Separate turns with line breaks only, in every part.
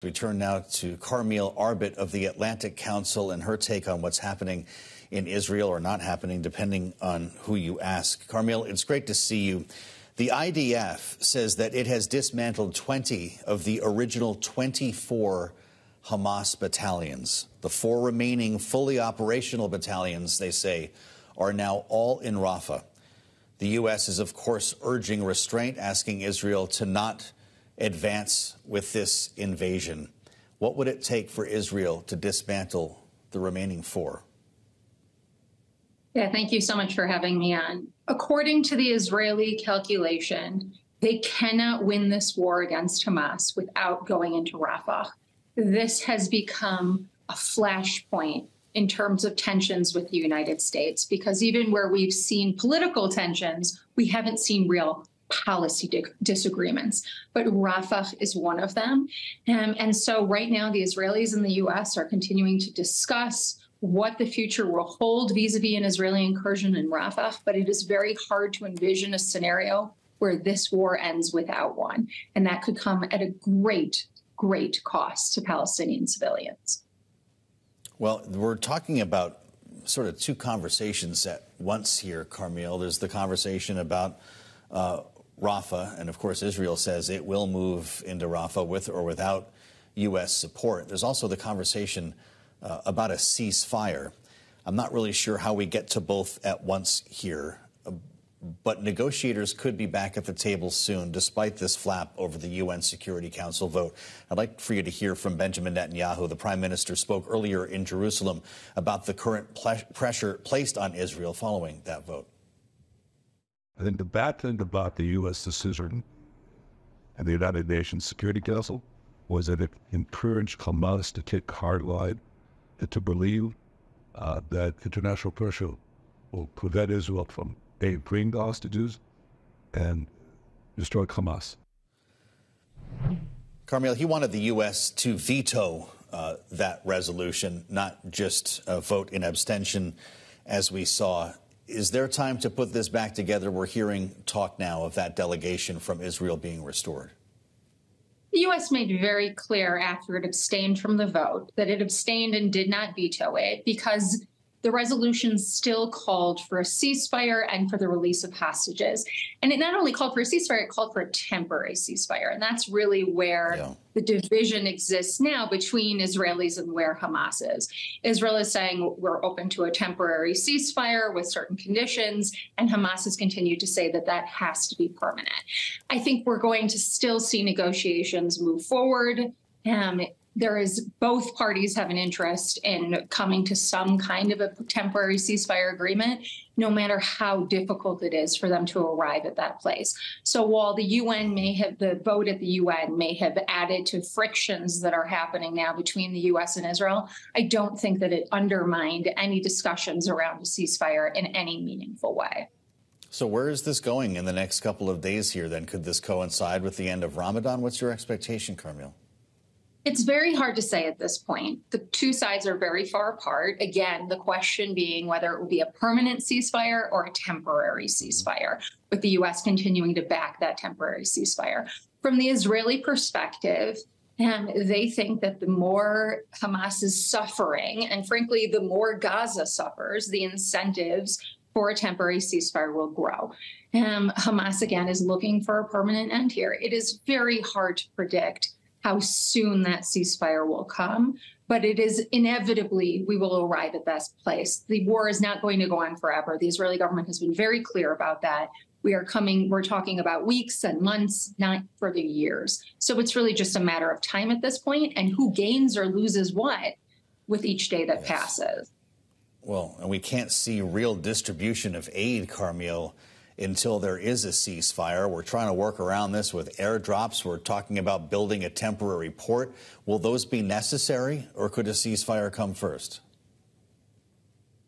We turn now to Carmiel Arbit of the Atlantic Council and her take on what's happening in Israel, or not happening, depending on who you ask. Carmiel, it's great to see you. The IDF says that it has dismantled 20 of the original 24 Hamas battalions. The 4 remaining fully operational battalions, they say, are now all in Rafah. The U.S. is, of course, urging restraint, asking Israel to not advance with this invasion. What would it take for Israel to dismantle the remaining 4?
Yeah, thank you so much for having me on. According to the Israeli calculation, they cannot win this war against Hamas without going into Rafah. This has become a flashpoint in terms of tensions with the United States, because even where we've seen political tensions, we haven't seen real policy disagreements, but Rafah is one of them. And so right now, the Israelis and the U.S. are continuing to discuss what the future will hold vis-a-vis an Israeli incursion in Rafah, but it is very hard to envision a scenario where this war ends without one. And that could come at a great, great cost to Palestinian civilians.
Well, we're talking about sort of 2 conversations at once here, Carmiel. There's the conversation about Rafah, and of course Israel says it will move into Rafah with or without U.S. support. There's also the conversation about a ceasefire. I'm not really sure how we get to both at once here, but negotiators could be back at the table soon, despite this flap over the UN Security Council vote. I'd like for you to hear from Benjamin Netanyahu. The Prime Minister spoke earlier in Jerusalem about the current pressure placed on Israel following that vote.
I think the bad thing about the U.S. decision and the United Nations Security Council was that it encouraged Hamas to take hard line and to believe that international pressure will prevent Israel from freeing the hostages and destroy Hamas.
Carmiel, he wanted the U.S. to veto that resolution, not just vote in abstention, as we saw. Is there time to put this back together? We're hearing talk now of that delegation from Israel being restored.
The U.S. made very clear after it abstained from the vote that it abstained and did not veto it because the resolution still called for a ceasefire and for the release of hostages. And it not only called for a ceasefire, it called for a temporary ceasefire. And that's really where the division exists now between Israelis and where Hamas is. Israel is saying we're open to a temporary ceasefire with certain conditions, and Hamas has continued to say that that has to be permanent. I think we're going to still see negotiations move forward. Both parties have an interest in coming to some kind of a temporary ceasefire agreement, no matter how difficult it is for them to arrive at that place. So while the vote at the UN may have added to frictions that are happening now between the U.S. and Israel, I don't think that it undermined any discussions around a ceasefire in any meaningful way.
So where is this going in the next couple of days here, then? Could this coincide with the end of Ramadan? What's your expectation, Carmiel?
It's very hard to say at this point. The 2 sides are very far apart. Again, the question being whether it will be a permanent ceasefire or a temporary ceasefire, with the U.S. continuing to back that temporary ceasefire. From the Israeli perspective, they think that the more Hamas is suffering, and frankly, the more Gaza suffers, the incentives for a temporary ceasefire will grow. Hamas, again, is looking for a permanent end here. It is very hard to predict how soon that ceasefire will come, but it is inevitably we will arrive at that place. The war is not going to go on forever. The Israeli government has been very clear about that. We're talking about weeks and months, not further years. So it's really just a matter of time at this point, and who gains or loses what with each day that passes.
Well, and we can't see real distribution of aid, Carmiel, until there is a ceasefire. We're trying to work around this with airdrops. We're talking about building a temporary port. Will those be necessary, or could a ceasefire come first?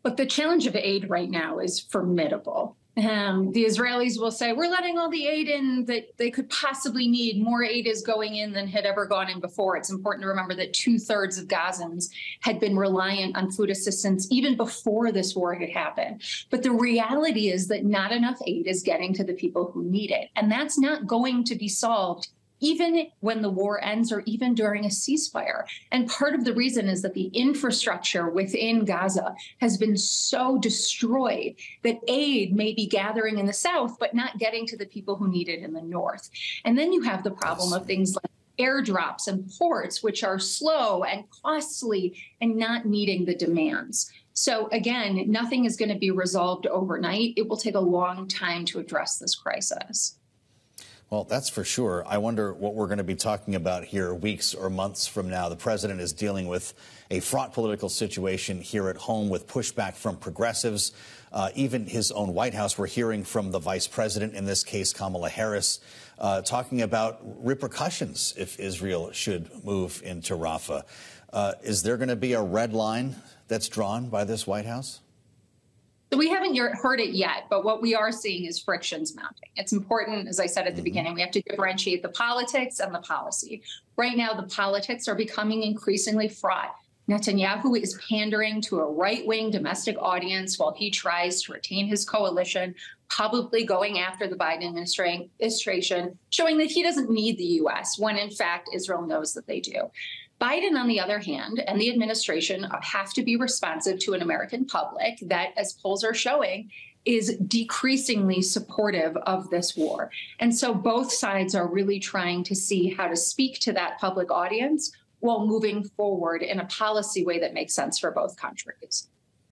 But the challenge of aid right now is formidable. The Israelis will say, we're letting all the aid in that they could possibly need. More aid is going in than had ever gone in before. It's important to remember that 2/3 of Gazans had been reliant on food assistance even before this war had happened. But the reality is that not enough aid is getting to the people who need it. And that's not going to be solved even when the war ends or even during a ceasefire. And part of the reason is that the infrastructure within Gaza has been so destroyed that aid may be gathering in the south, but not getting to the people who need it in the north. And then you have the problem of things like airdrops and ports, which are slow and costly and not meeting the demands. So again, nothing is going to be resolved overnight. It will take a long time to address this crisis.
Well, that's for sure. I wonder what we're going to be talking about here weeks or months from now. The president is dealing with a fraught political situation here at home with pushback from progressives. Even his own White House, we're hearing from the vice president, in this case, Kamala Harris, talking about repercussions if Israel should move into Rafah. Is there going to be a red line that's drawn by this White House?
So we haven't heard it yet, but what we are seeing is frictions mounting. It's important, as I said at the beginning, we have to differentiate the politics and the policy. Right now, the politics are becoming increasingly fraught. Netanyahu is pandering to a right-wing domestic audience while he tries to retain his coalition, publicly going after the Biden administration, showing that he doesn't need the U.S., when in fact Israel knows that they do. Biden, on the other hand, and the administration have to be responsive to an American public that, as polls are showing, is decreasingly supportive of this war. And so both sides are really trying to see how to speak to that public audience while moving forward in a policy way that makes sense for both countries.